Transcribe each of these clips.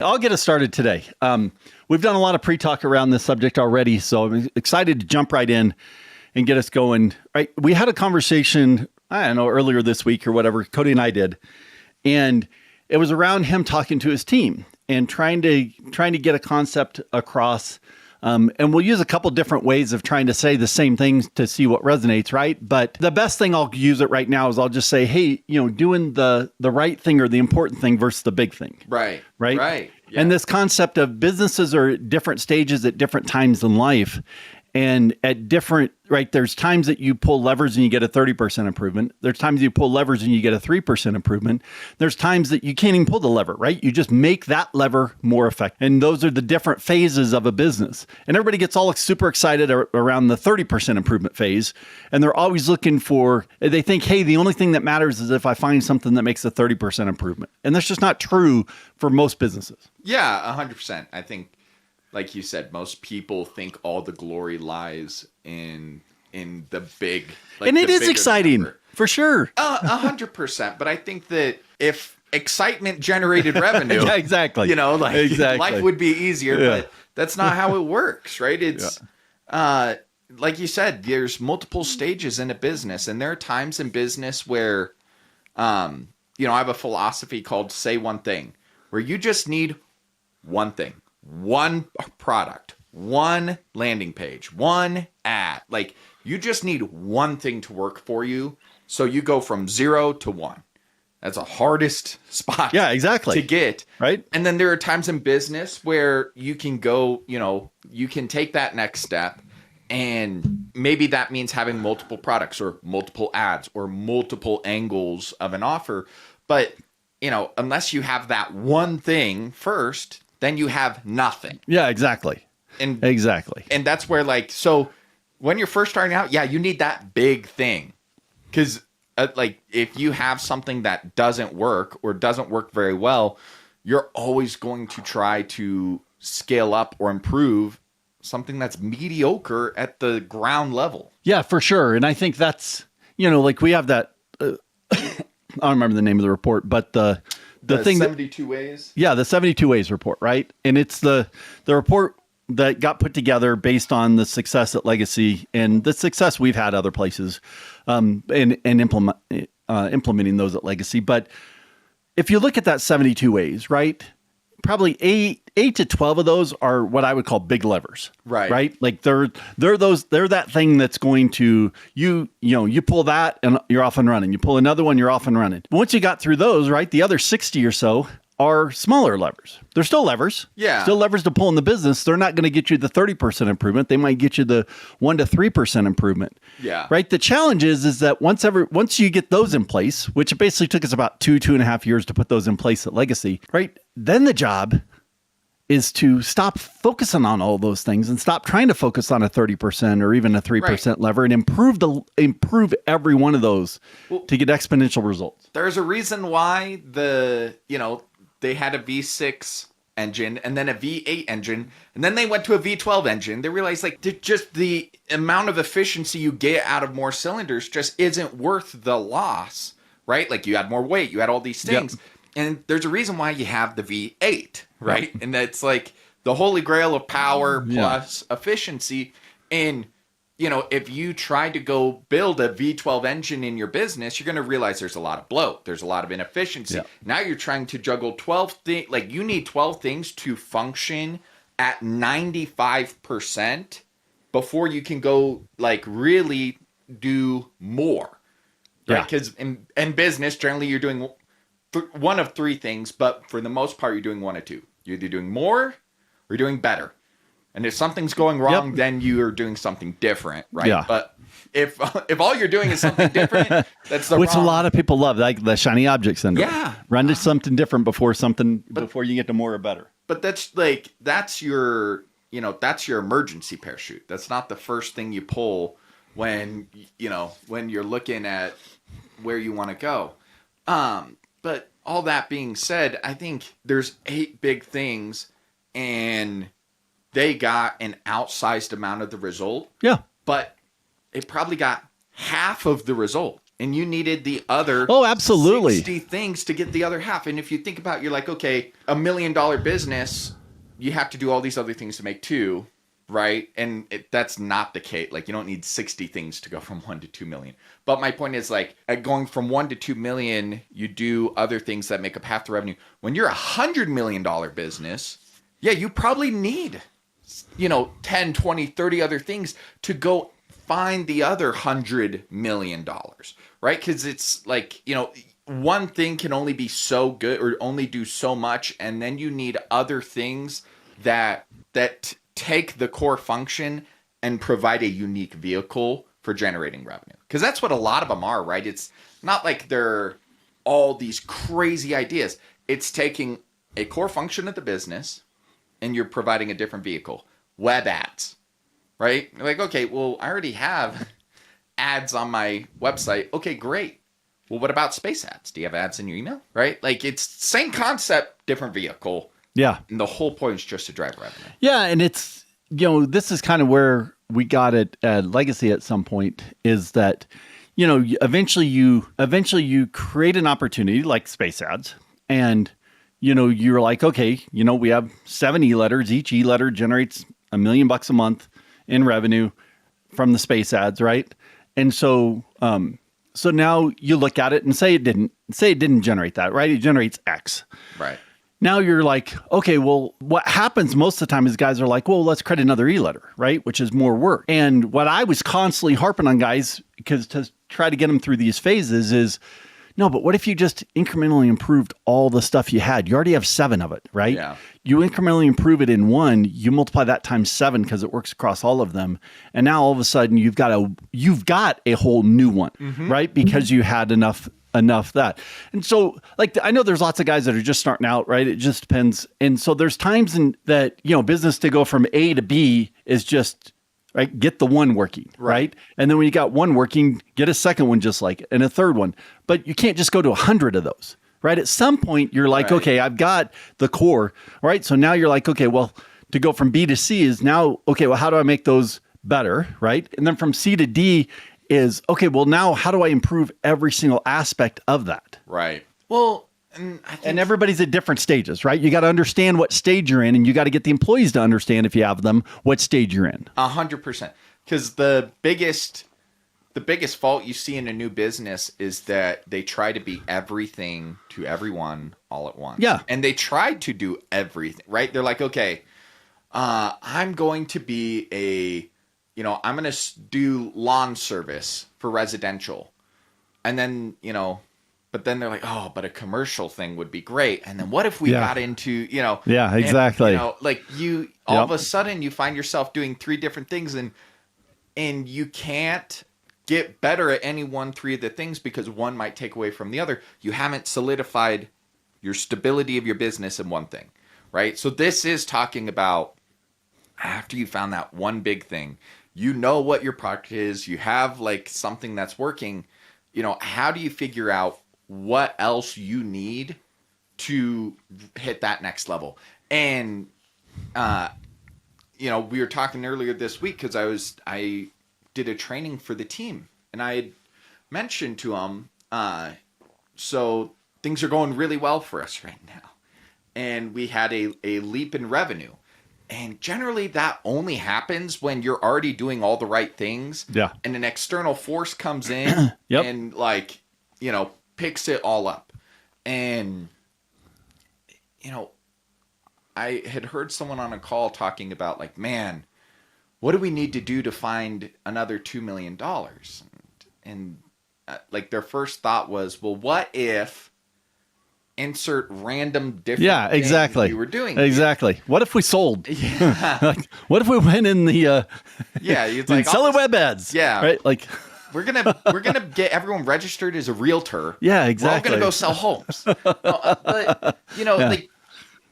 I'll get us started today. We've done a lot of pre-talk around this subject already, so I'm excited to jump right in and get us going. Right, we had a conversation, I don't know, earlier this week or whatever, Cody and I did, and it was around him talking to his team and trying to get a concept across. And we'll use a couple different ways of trying to say the same things to see what resonates, right? But the best thing I'll use it right now is I'll just say, hey, doing the right thing or the important thing versus the big thing. Right. Yeah. And this concept of businesses are at different stages at different times in life. And at different, right, there's times that you pull levers and you get a 30% improvement. There's times you pull levers and you get a 3% improvement. There's times that you can't even pull the lever, right? You just make that lever more effective. And those are the different phases of a business. And everybody gets all super excited around the 30% improvement phase. And they're always looking they think, hey, the only thing that matters is if I find something that makes a 30% improvement. And that's just not true for most businesses. Yeah, 100%. I think, like you said, most people think all the glory lies in the big, and it is exciting number. For sure. 100%. But I think that if excitement generated revenue, yeah, exactly. Life would be easier. Yeah. But that's not how it works, right? It's like you said, there's multiple stages in a business, and there are times in business where, I have a philosophy called "Say One Thing," where you just need one thing. One product, one landing page, one ad. Like, you just need one thing to work for you. So you go from 0 to 1. That's the hardest spot. Yeah, exactly. To get. Right. And then there are times in business where you can go, you can take that next step. And maybe that means having multiple products or multiple ads or multiple angles of an offer. But, unless you have that one thing first, then you have nothing. Yeah, exactly. Exactly. And that's where, so when you're first starting out, yeah, you need that big thing. Because, if you have something that doesn't work or doesn't work very well, you're always going to try to scale up or improve something that's mediocre at the ground level. Yeah, for sure. And I think that's, we have that, I don't remember the name of the report, but the thing 72 ways. Yeah, the 72 ways report, right? And it's the report that got put together based on the success at Legacy and the success we've had other places, and implementing those at Legacy. But if you look at that 72 ways, right? Probably 8 to 12 of those are what I would call big levers. Right. Like they're that thing that's going to, you pull that and you're off and running. You pull another one, you're off and running. Once you got through those, right, the other 60 or so are smaller levers. They're still levers. Yeah. Still levers to pull in the business. They're not going to get you the 30% improvement. They might get you the 1 to 3% improvement. Yeah. Right. The challenge is that once you get those in place, which it basically took us about 2.5 years to put those in place at Legacy, right? Then the job is to stop focusing on all those things and stop trying to focus on a 30% or even a 3% lever and improve every one of those to get exponential results. There's a reason why they had a V6 engine and then a V8 engine, and then they went to a V12 engine. They realized just the amount of efficiency you get out of more cylinders just isn't worth the loss, right? Like, you had more weight, you had all these things. Yep. And there's a reason why you have the V8, right? And that's like the holy grail of power plus efficiency. And, if you try to go build a V12 engine in your business, you're going to realize there's a lot of bloat. There's a lot of inefficiency. Yeah. Now you're trying to juggle 12 things. Like, you need 12 things to function at 95% before you can go, really do more. Right? Because in business, generally you're doing one of three things, but for the most part, you're doing one of two. You're either doing more or you're doing better. And if something's going wrong, then you're doing something different, right? Yeah. But if all you're doing is something different, that's the which wrong. A lot of people love, like the shiny object syndrome. Yeah. Run to something different before you get to more or better. But that's your emergency parachute. That's not the first thing you pull when you're looking at where you want to go. But all that being said, I think there's 8 big things, and they got an outsized amount of the result. Yeah. But it probably got half of the result. and you needed the other Oh, absolutely. 60 things to get the other half. And if you think about it, you're like, okay, $1 million business, you have to do all these other things to make 2, right? And that's not the case. Like, you don't need 60 things to go from 1 to 2 million. But my point is, like, at going from 1 to 2 million, you do other things that make up half the revenue. When you're $100 million business, yeah, you probably need, 10, 20, 30 other things to go find the other $100 million, right? Because it's like, one thing can only be so good or only do so much, and then you need other things that take the core function and provide a unique vehicle for generating revenue. Because that's what a lot of them are, right? It's not like they're all these crazy ideas. It's taking a core function of the business and you're providing a different vehicle. Web ads, right? You're like, okay, well, I already have ads on my website. Okay, great. Well, what about space ads? Do you have ads in your email? Right? Like, it's same concept, different vehicle. Yeah. And the whole point is just to drive revenue. Yeah. And it's, this is kind of where we got it at Legacy at some point, is that, eventually you create an opportunity like space ads, and, you're like, okay, we have 7 e-letters. Each e-letter generates $1 million a month in revenue from the space ads. Right. And so, so now you look at it and say it didn't generate that, right? It generates X. Right. Now you're like, okay, well, what happens most of the time is guys are like, well, let's create another e-letter, right? Which is more work. And what I was constantly harping on guys, because to try to get them through these phases, is no, but what if you just incrementally improved all the stuff you had? You already have 7 of it, right? Yeah. You incrementally improve it in one, you multiply that times 7 because it works across all of them. And now all of a sudden you've got a whole new one, right? Because you had enough that. And so, like, I know there's lots of guys that are just starting out, right? It just depends. And so there's times that, business to go from A to B is just, right, get the one working, right? And then when you got one working, get a second one just like it, and a third one. But you can't just go to 100 of those, right? At some point, you're like, okay, I've got the core, right? So now you're like, okay, well, to go from B to C is now, okay, well, how do I make those better, right? And then from C to D is, okay, well, now how do I improve every single aspect of that? Right. Well, and I think And everybody's at different stages, right? You got to understand what stage you're in, and you got to get the employees to understand, if you have them, what stage you're in. 100%. Because the biggest fault you see in a new business is that they try to be everything to everyone all at once. Yeah. And they try to do everything, right? They're like, okay, I'm going to be I'm going to do lawn service for residential. And then, but then they're like, oh, but a commercial thing would be great. And then what if we got into, Yeah, exactly. like all of a sudden you find yourself doing 3 different things and you can't get better at any 3 of the things because one might take away from the other. You haven't solidified your stability of your business in one thing, right? So this is talking about after you found that one big thing, what your product is, you have like something that's working, how do you figure out what else you need to hit that next level? And, we were talking earlier this week because I did a training for the team and I had mentioned to them, so things are going really well for us right now. And we had a leap in revenue. And generally that only happens when you're already doing all the right things. Yeah. And an external force comes in and picks it all up. And, I had heard someone on a call talking about like, man, what do we need to do to find another $2 million? And like their first thought was, well, what if insert random different exactly. thing we were doing. Exactly. What if we sold? Yeah. Like, what if we went in the it's like selling web ads? Yeah. Right? Like we're gonna get everyone registered as a realtor. Yeah, exactly. We're all gonna go sell homes. Like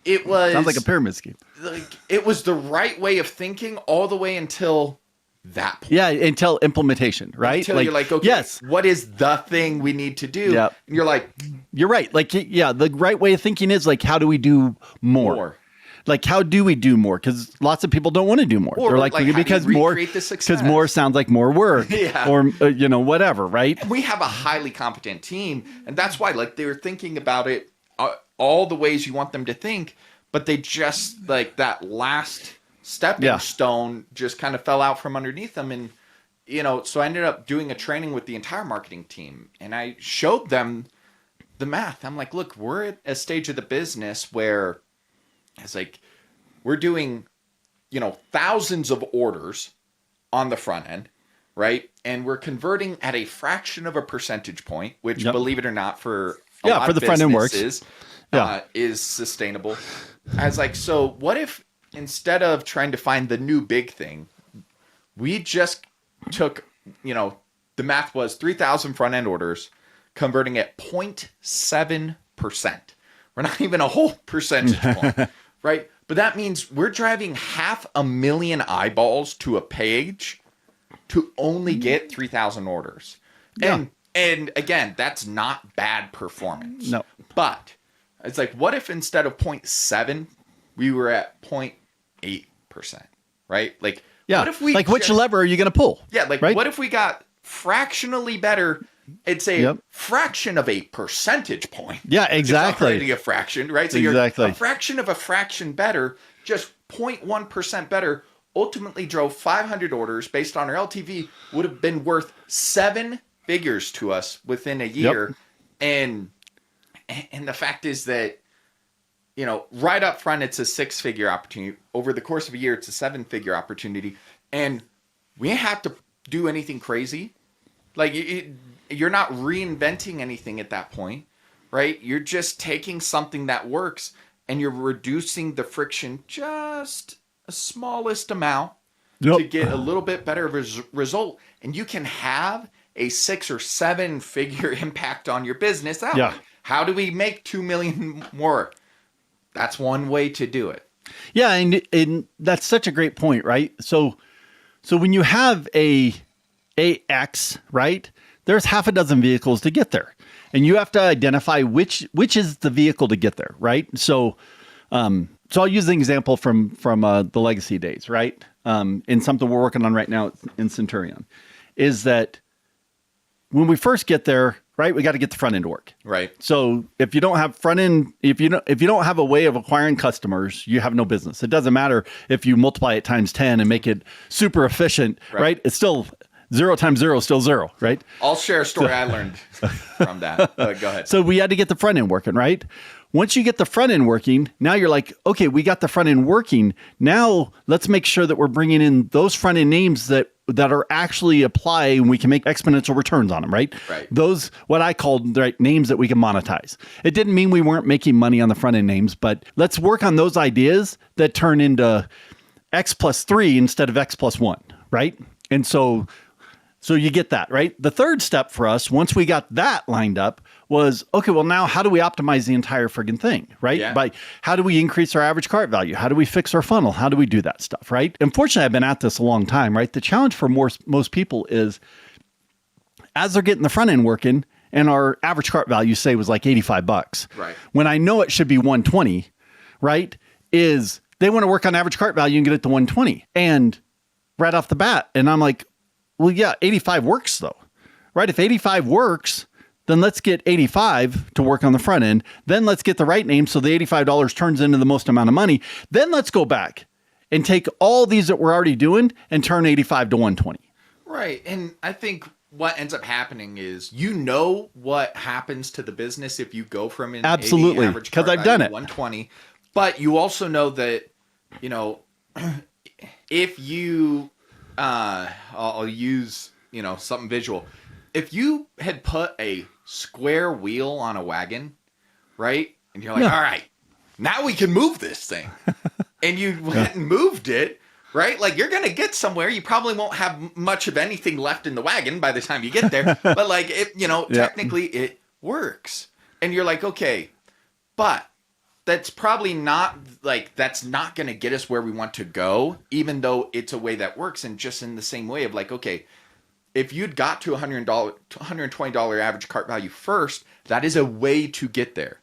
it was sounds like a pyramid scheme. Like it was the right way of thinking all the way until that point. Yeah, until implementation, right? Until you're like, okay, what is the thing we need to do? Yep. And you're like, you're right. Like, yeah, the right way of thinking is like, how do we do more? Like, how do we do more? Because lots of people don't want to do more. Or They're like, like, how do you because more, recreate the success? because more sounds like more work, Yeah. or whatever, right? We have a highly competent team, and that's why like they were thinking about it all the ways you want them to think, but they just like that last stepping stone just kind of fell out from underneath them. And so I ended up doing a training with the entire marketing team, and I showed them the math. I'm like, look, we're at a stage of the business where it's like we're doing thousands of orders on the front end, right? And we're converting at a fraction of a percentage point, which, believe it or not, for a lot for of the front end works, is sustainable. I was like, so what if instead of trying to find the new big thing, we just took, the math was 3,000 front end orders, converting at 0.7%. We're not even a whole percentage point, right? But that means we're driving 500,000 eyeballs to a page to only get 3,000 orders. And again, that's not bad performance. No. But it's like, what if instead of 0.7, we were at 0.8%, right? Like, what if we which lever are you going to pull? Yeah, like right? what if we got fractionally better? It's a fraction of a percentage point. Yeah, exactly. It's already a fraction, right? So you're a fraction of a fraction better, just 0.1% better, ultimately drove 500 orders based on our LTV, would have been worth 7 figures to us within a year. And the fact is that, right up front, it's a 6-figure opportunity. Over the course of a year, it's a 7-figure opportunity. And we didn't have to do anything crazy. Like, you're not reinventing anything at that point, right? You're just taking something that works and you're reducing the friction just a smallest amount to get a little bit better result. And you can have a 6 or 7-figure impact on your business. How do we make 2 million more? That's one way to do it. Yeah, and that's such a great point, right? So when you have a X, right, there's half a dozen vehicles to get there, and you have to identify which is the vehicle to get there, right? So I'll use an example from the legacy days, right? And something we're working on right now in Centurion is that when we first get there, right, we got to get the front end to work. Right. So if you don't have front end, if you don't have a way of acquiring customers, you have no business. It doesn't matter if you multiply it times 10 and make it super efficient, right? It's still 0 times 0 is still 0, right? I'll share a story I learned from that. Go ahead. So we had to get the front end working, right? Once you get the front end working, now you're like, okay, we got the front end working. Now let's make sure that we're bringing in those front end names that are actually apply and we can make exponential returns on them, right? Right. Those, what I called names that we can monetize. It didn't mean we weren't making money on the front end names, but let's work on those ideas that turn into X plus 3 instead of X plus 1, right? And so you get that, right? The third step for us, once we got that lined up, was, okay, well, now how do we optimize the entire friggin' thing, right? Yeah. By how do we increase our average cart value? How do we fix our funnel? How do we do that stuff, right? Unfortunately, I've been at this a long time, right? The challenge for most people is as they're getting the front end working and our average cart value, say, was like $85, right? When I know it should be 120, right? Is they want to work on average cart value and get it to 120. And right off the bat, and I'm like, well, yeah, 85 works though, right? If 85 works, then let's get 85 to work on the front end. Then let's get the right name so the $85 turns into the most amount of money. Then let's go back and take all these that we're already doing and turn 85 to 120. Right. And I think what ends up happening is what happens to the business if you go from an 80 average because cart I've done value it. 120, but you also know that if you I'll use something visual. If you had put a square wheel on a wagon, right, and you're like, all right, now we can move this thing, and you went and moved it, right? Like, you're gonna get somewhere. You probably won't have much of anything left in the wagon by the time you get there, but like technically it works, and you're like, okay, but that's probably not that's not going to get us where we want to go, even though it's a way that works. And just in the same way of like, okay, if you'd got to $120 average cart value first, that is a way to get there,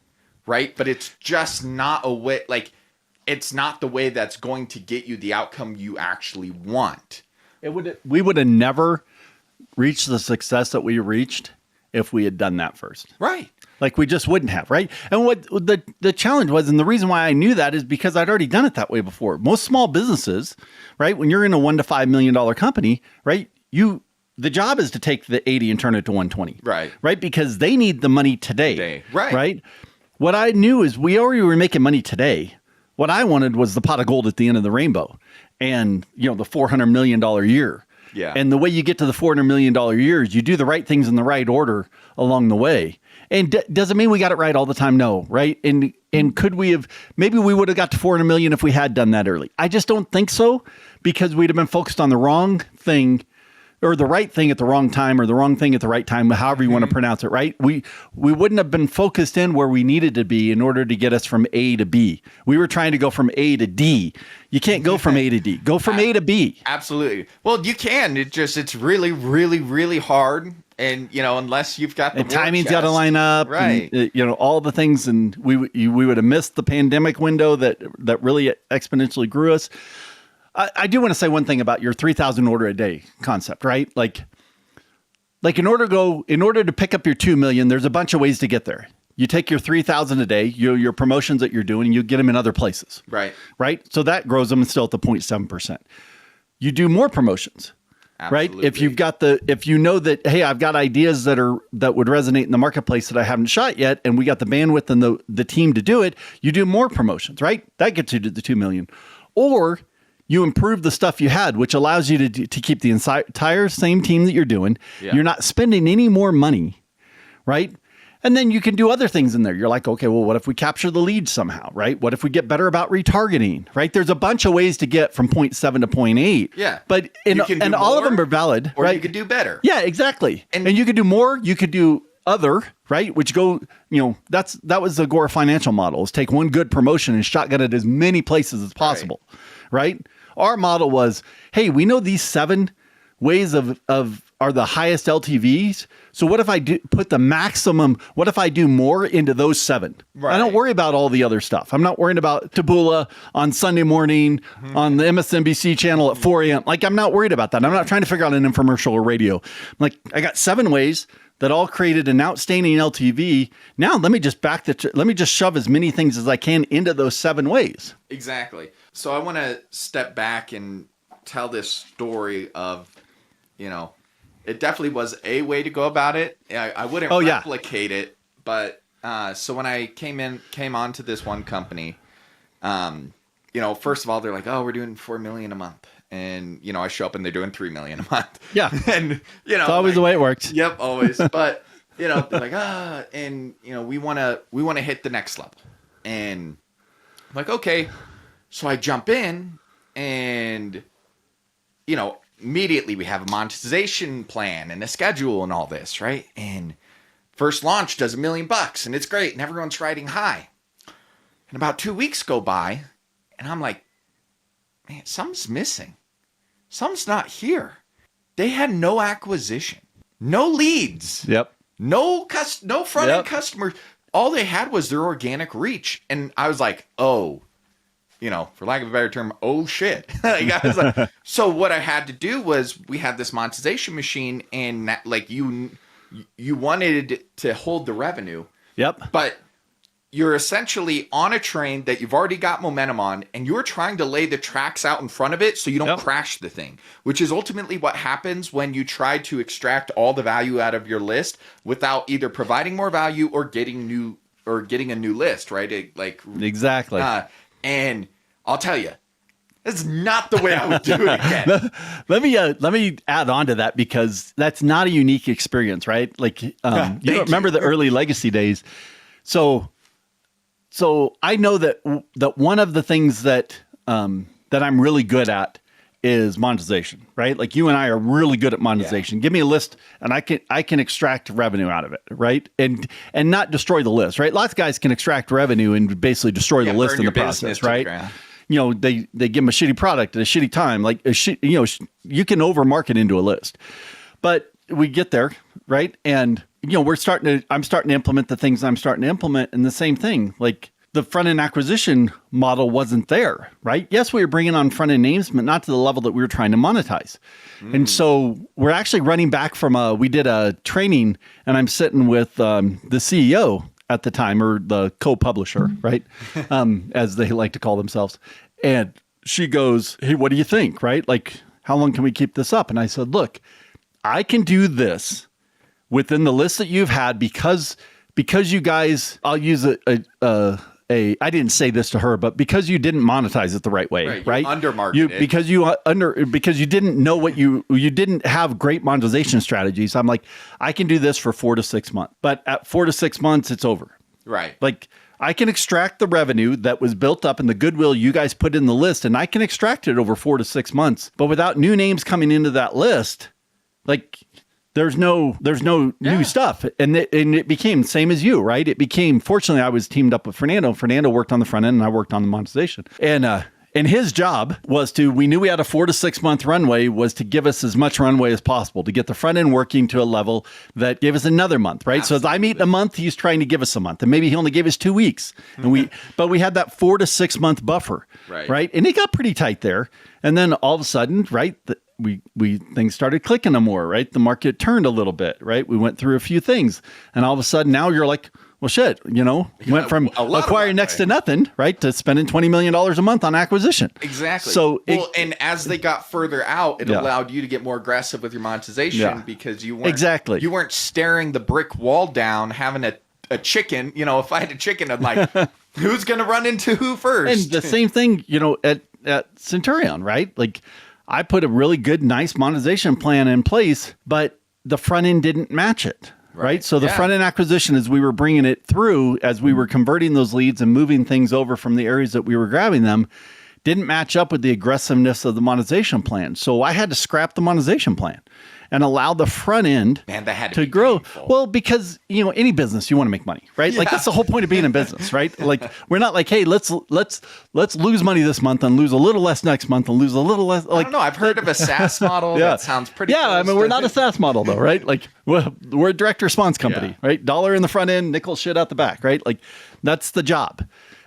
right? But it's just not a way. Like, it's not the way that's going to get you the outcome you actually want. We would have never reached the success that we reached if we had done that first. Right. Like we just wouldn't have, right? And what the challenge was, and the reason why I knew that is because I'd already done it that way before. Most small businesses, right? When you're in a $1 to $5 million company, right? The job is to take the 80 and turn it to 120. Right. Right? Because they need the money today. Right. Right? What I knew is we already were making money today. What I wanted was the pot of gold at the end of the rainbow and, the $400 million year. Yeah. And the way you get to the $400 million year is you do the right things in the right order along the way. And doesn't mean we got it right all the time. No. Right. And could we have, maybe we would have got to 400 million if we had done that early. I just don't think so, because we'd have been focused on the wrong thing, or the right thing at the wrong time, or the wrong thing at the right time, however you want to pronounce it, right? We wouldn't have been focused in where we needed to be in order to get us from A to B. We were trying to go from A to D. You can't go from A to D. Go from A to B. Absolutely. Well, you can. It's really, really, really hard. And, unless you've got the and timing's got to line up, right? And, all the things, and we would have missed the pandemic window that really exponentially grew us. I do want to say one thing about your 3,000 order a day concept, right? Like in order to pick up your 2 million, there's a bunch of ways to get there. You take your 3,000 a day, your promotions that you're doing, and you get them in other places. Right. Right. So that grows them still at the 0.7%. You do more promotions. Absolutely. Right. If you know that, hey, I've got ideas that would resonate in the marketplace that I haven't shot yet, and we got the bandwidth and the team to do it, you do more promotions, right? That gets you to the 2 million. Or you improve the stuff you had, which allows you to keep the entire same team that you're doing. Yeah. You're not spending any more money, right? And then you can do other things in there. You're like, okay, well, what if we capture the lead somehow, right? What if we get better about retargeting, right? There's a bunch of ways to get from 0.7 to 0.8. Yeah. But and all of them are valid, or right? You could do better. Yeah, exactly. And you could do more. You could do other, right? Which that was the Agora financial model, is take one good promotion and shotgun it as many places as possible, right? Our model was, hey, we know these 7 ways of are the highest LTVs. So what if I put the maximum? What if I do more into those 7? Right. I don't worry about all the other stuff. I'm not worrying about Taboola on Sunday morning on the MSNBC channel at 4 a.m. Like, I'm not worried about that. I'm not trying to figure out an infomercial or radio. I'm like, I got 7 ways that all created an outstanding LTV. Now let me just shove as many things as I can into those 7 ways. Exactly. So I want to step back and tell this story of, it definitely was a way to go about it. I wouldn't replicate it, but so when I came on to this one company, first of all, they're like, oh, we're doing 4 million a month. And, I show up and they're doing 3 million a month. Yeah. And, it's always the way it works. Yep, always. But, they're like, and, we want to hit the next level. And I'm like, okay. So I jump in and, immediately we have a monetization plan and a schedule and all this, right? And first launch does $1 million and it's great and everyone's riding high. And about 2 weeks go by and I'm like, man, something's missing. Something's not here. They had no acquisition, no leads. Yep. No front-end customers. All they had was their organic reach. And I was like, oh, for lack of a better term, oh shit. So what I had to do was, we had this monetization machine and you wanted to hold the revenue. Yep. But you're essentially on a train that you've already got momentum on, and you're trying to lay the tracks out in front of it so you don't crash the thing, which is ultimately what happens when you try to extract all the value out of your list without either providing more value or getting a new list, right? Exactly. And I'll tell you, that's not the way I would do it again. Let me add on to that, because that's not a unique experience, right? Like, you don't remember the early legacy days. So I know that one of the things that I'm really good at is monetization, right? Like, you and I are really good at monetization. Yeah. Give me a list and I can extract revenue out of it, right? And not destroy the list, right? Lots of guys can extract revenue and basically destroy the list in the process, right? They give them a shitty product at a shitty time. Like, you can over market into a list, but we get there, right? And I'm starting to implement the things I'm starting to implement, and the same thing. Like, the front end acquisition model wasn't there, right? Yes, we were bringing on front end names, but not to the level that we were trying to monetize. And so we're actually running back from we did a training, and I'm sitting with the CEO at the time, or the co-publisher, right? As they like to call themselves. And she goes, "Hey, what do you think?" Right? Like, how long can we keep this up? And I said, "Look, I can do within the list that you've had because you guys, I'll use I didn't say this to her, but because you didn't monetize it the right way, right? Undermarketed it. Because you didn't know you didn't have great monetization strategies. I'm like, I can do this for 4 to 6 months, but at 4 to 6 months, it's over. Right. Like, I can extract the revenue that was built up and the goodwill you guys put in the list, and I can extract it over 4 to 6 months. But without new names coming into that list, like, there's no new stuff. And it became same as you, right? It became, fortunately, I was teamed up with Fernando. Fernando worked on the front end and I worked on the monetization. And his job was we knew we had a 4 to 6 month runway, was to give us as much runway as possible to get the front end working to a level that gave us another month, right? Absolutely. So as I meet in a month, he's trying to give us a month, and maybe he only gave us 2 weeks. And but we had that 4 to 6 month buffer, right? And it got pretty tight there. And then all of a sudden, right, things started clicking more, right? The market turned a little bit, right? We went through a few things, and all of a sudden now you're like, well, shit, went from acquiring next to nothing, right, to spending $20 million a month on acquisition. Exactly. So, and as they got further out, it allowed you to get more aggressive with your monetization because you weren't staring the brick wall down, having a chicken. If I had a chicken, I'm like, who's going to run into who first? And the same thing, at Centurion, right? Like, I put a really good, nice monetization plan in place, but the front end didn't match it. Right. So the front end acquisition, as we were bringing it through, as we were converting those leads and moving things over from the areas that we were grabbing them, didn't match up with the aggressiveness of the monetization plan. So I had to scrap the monetization plan and allow the front end to grow. Painful. Well, because, any business, you want to make money, right? Yeah. Like, that's the whole point of being in business, right? Like, we're not like, hey, let's lose money this month and lose a little less next month and lose a little less. Like, I don't know. I've heard of a SaaS model that sounds pretty close. I mean, we're not a SaaS model though, right? Like, we're a direct response company, right? Dollar in the front end, nickel shit out the back, right? Like, that's the job.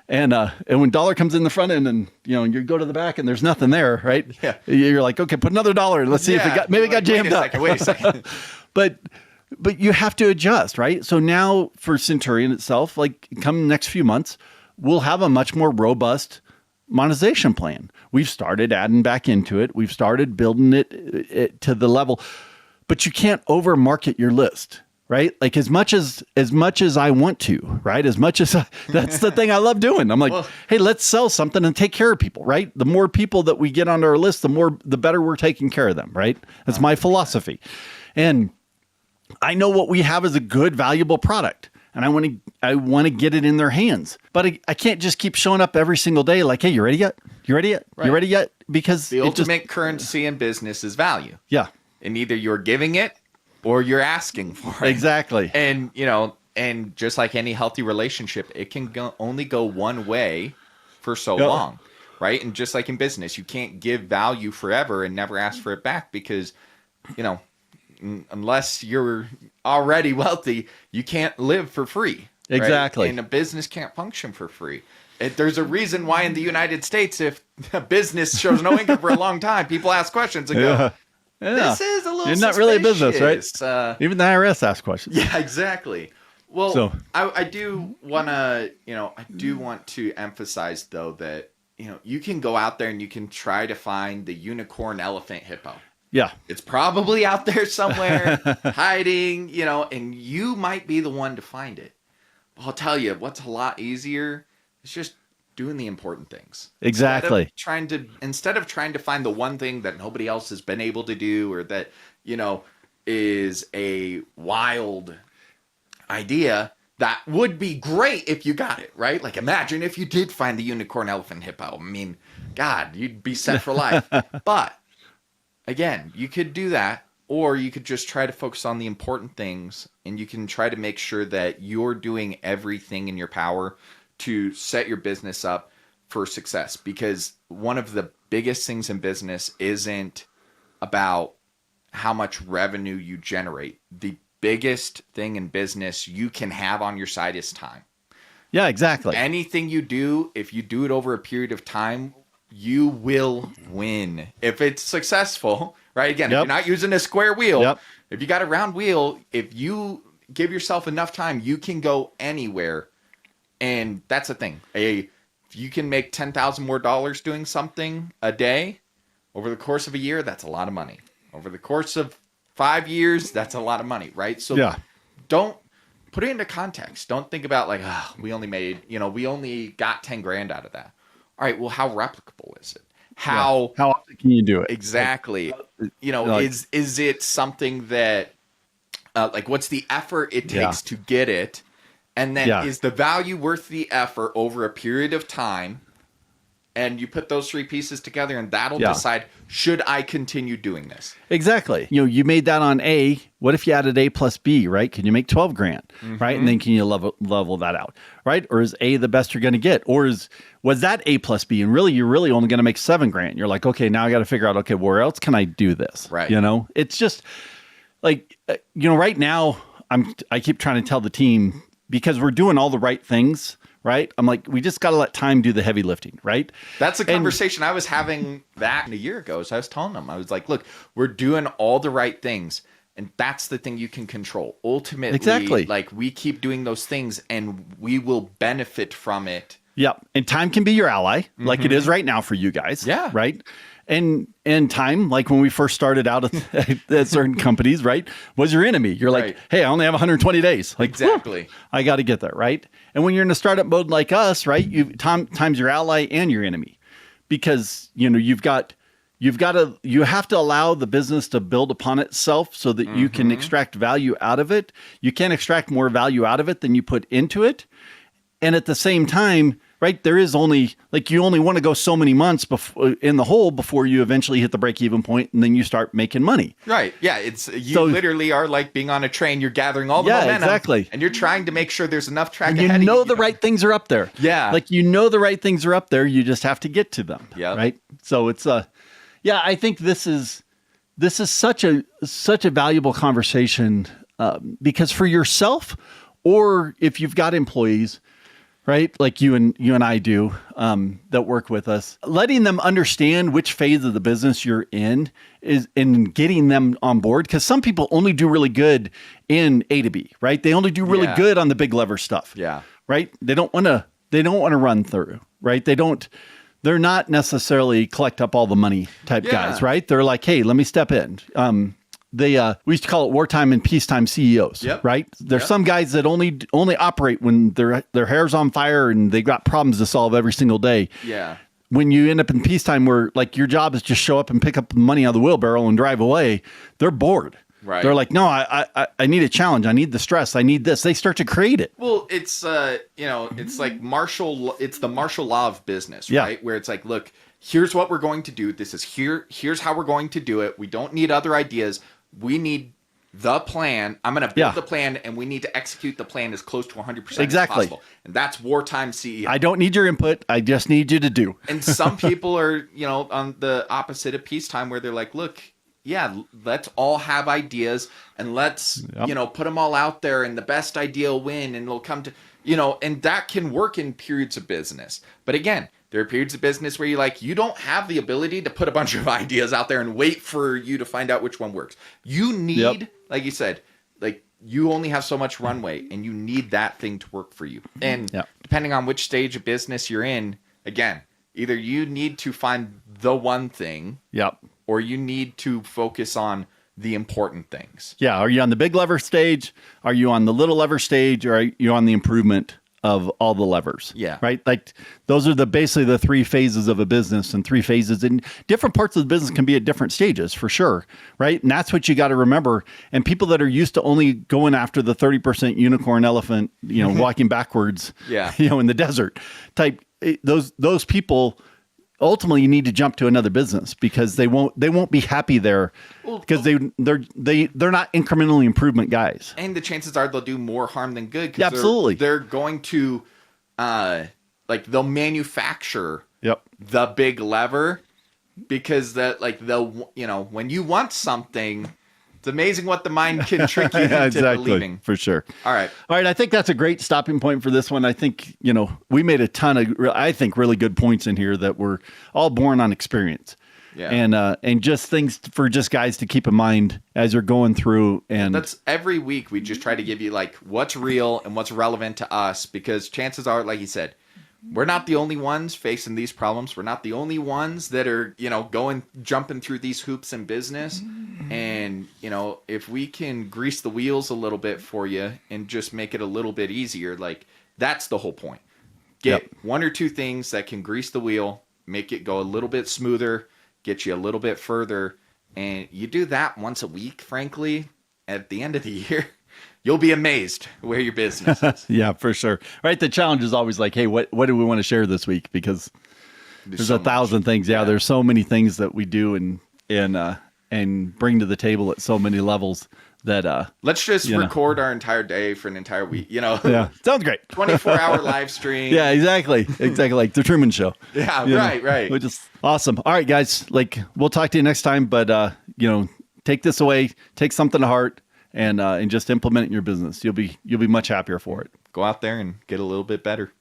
And when dollar comes in the front end, and you go to the back and there's nothing there, right? Yeah. You're like, okay, put another dollar. Let's see if it got jammed up. Wait a second. But you have to adjust, right? So now for Centurion itself, like, come next few months, we'll have a much more robust monetization plan. We've started adding back into it. We've started building it to the level, but you can't over market your list. Right? Like, as much as I want to, right? As much as that's the thing I love doing. I'm like, hey, let's sell something and take care of people, right? The more people that we get onto our list, the better we're taking care of them, right? That's my philosophy. And I know what we have is a good, valuable product, and I want to get it in their hands. But I can't just keep showing up every single day like, hey, you ready yet? You ready yet? Right. You ready yet? Because the ultimate currency in business is value. Yeah. And either you're giving it or you're asking for it. Exactly. And, and just like any healthy relationship, it can only go one way for so long, right? And just like in business, you can't give value forever and never ask for it back because, unless you're already wealthy, you can't live for free. Right? Exactly. And a business can't function for free. There's a reason why in the United States, if a business shows no income for a long time, people ask questions and go, this is a little You're not really a business, right? Even the IRS asks questions. Yeah, exactly. Well, I do want to emphasize, though, that, you can go out there and you can try to find the unicorn elephant hippo. Yeah. It's probably out there somewhere hiding, and you might be the one to find it. But I'll tell you, what's a lot easier is just doing the important things. Exactly. Instead of trying to find the one thing that nobody else has been able to do, or that, is a wild idea that would be great if you got it, right? Like, imagine if you did find the unicorn elephant hippo. I mean, God, you'd be set for life. But again, you could do that, or you could just try to focus on the important things, and you can try to make sure that you're doing everything in your power to set your business up for success. Because one of the biggest things in business isn't about how much revenue you generate. The biggest thing in business you can have on your side is time. Yeah, exactly. Anything you do, if you do it over a period of time, you will win. If it's successful, right? Again, if Yep. you're not using a square wheel, Yep. if you got a round wheel, if you give yourself enough time, you can go anywhere. And that's the thing. If you can make $10,000 more doing something a day over the course of a year, that's a lot of money. Over the course of 5 years, that's a lot of money, right? So Yeah. don't put it into context. Don't think about like, we only got 10 grand out of that. All right, well, how replicable is it? How often can you do it? exactly? like- Is it something that like what's the effort it Yeah. takes to get it? And then Yeah. is the value worth the effort over a period of time? And you put those three pieces together and that'll Yeah. decide, should I continue doing this? Exactly. You made that on A. What if you added A plus B, right? Can you make 12 grand, right? And then can you level that out, right? Or is A the best you're going to get? Or was that A plus B? And really, you're really only going to make 7 grand. You're like, okay, now I got to figure out, okay, where else can I do this? Right. It's just like, right now I keep trying to tell the team, because we're doing all the right things, right? I'm like, we just got to let time do the heavy lifting, right? That's a conversation I was having that a year ago. So I was telling them, I was like, look, we're doing all the right things. And that's the thing you can control. Ultimately, Exactly. like we keep doing those things and we will benefit from it. Yep. And time can be your ally, like it is right now for you guys. Yeah. Right. And time, like when we first started out at certain companies, right, was your enemy. You're like, Right. hey, I only have 120 days. Like, Exactly. whew, I got to get there. Right. And when you're in a startup mode like us, right, time's your ally and your enemy, because, you have to allow the business to build upon itself so that you can extract value out of it. You can't extract more value out of it than you put into it. And at the same time, right, there is only, like, you only want to go so many months in the hole before you eventually hit the break-even point, and then you start making money. Right. Yeah. You literally are like being on a train. You're gathering all the momentum. Exactly. And you're trying to make sure there's enough track And ahead you know of the right things are up there. Yeah. Like, the right things are up there. You just have to get to them. Yep. Right. So it's I think this is such a valuable conversation, because for yourself, or if you've got employees, right, like you and I do, that work with us, letting them understand which phase of the business you're in is in getting them on board. Because some people only do really good in A to B, right? They only do really Yeah. good on the big lever stuff. Yeah. Right. They don't want to run through, right? They're not necessarily collect up all the money type Yeah. guys, right? They're like, hey, let me step in. We used to call it wartime and peacetime CEOs, Yep. right? There's Yep. some guys that only operate when their hair's on fire and they got problems to solve every single day. Yeah. When you end up in peacetime, where like your job is just show up and pick up the money out of the wheelbarrow and drive away, they're bored. Right. They're like, no, I need a challenge. I need the stress. I need this. They start to create it. Well, it's it's like it's the martial law of business, Yeah. right? Where it's like, look, here's what we're going to do. This is here's how we're going to do it. We don't need other ideas. We need the plan. I'm going to build Yeah. the plan, and we need to execute the plan as close to 100% Exactly. as possible. And that's wartime CEO. I don't need your input. I just need you to do. And some people are, on the opposite of peacetime, where they're like, look, yeah, let's all have ideas and let's, Yep. put them all out there, and the best idea will win, and it'll come to, and that can work in periods of business. But again, there are periods of business where you don't have the ability to put a bunch of ideas out there and wait for you to find out which one works. You need, Yep. like you said, you only have so much runway, and you need that thing to work for you. And Yep. depending on which stage of business you're in, again, either you need to find the one thing, Yep. or you need to focus on the important things. Yeah. Are you on the big lever stage? Are you on the little lever stage? Or are you on the improvement of all the levers? Yeah. Right. Like those are basically the 3 phases of a business, and 3 phases in different parts of the business can be at different stages for sure. Right. And that's what you got to remember. And people that are used to only going after the 30% unicorn elephant, walking backwards, Yeah. in the desert type, those people, ultimately you need to jump to another business, because they won't be happy there, because they're not incrementally improvement guys. And the chances are they'll do more harm than good. 'Cause Yeah, absolutely. They're going to, they'll manufacture Yep. the big lever, because when you want something, it's It's amazing what the mind can trick you Yeah, into exactly. believing. For sure. All right. All right. I think that's a great stopping point for this one. I think, we made a ton of, I think, really good points in here that were all born on experience. Yeah. And just things for just guys to keep in mind as you're going through. And That's every week we just try to give you like what's real and what's relevant to us, because chances are, like you said, we're not the only ones facing these problems. We're not the only ones that are, jumping through these hoops in business. And, if we can grease the wheels a little bit for you and just make it a little bit easier, like that's the whole point. Get Yep. one or two things that can grease the wheel, make it go a little bit smoother, get you a little bit further. And you do that once a week, frankly, at the end of the year, you'll be amazed where your business is. yeah, for sure. Right. The challenge is always like, hey, what do we want to share this week? Because there's so a thousand things. Yeah, Yeah. there's so many things that we do and bring to the table at so many levels that Let's just You know. record our entire day for an entire week. yeah, sounds great. 24-hour live stream. Yeah, exactly. Like the Truman Show. Yeah, You know, right. Which is awesome. All right, guys. Like we'll talk to you next time, but take this away, take something to heart, and just implement it in your business. You'll be much happier for it. Go out there and get a little bit better.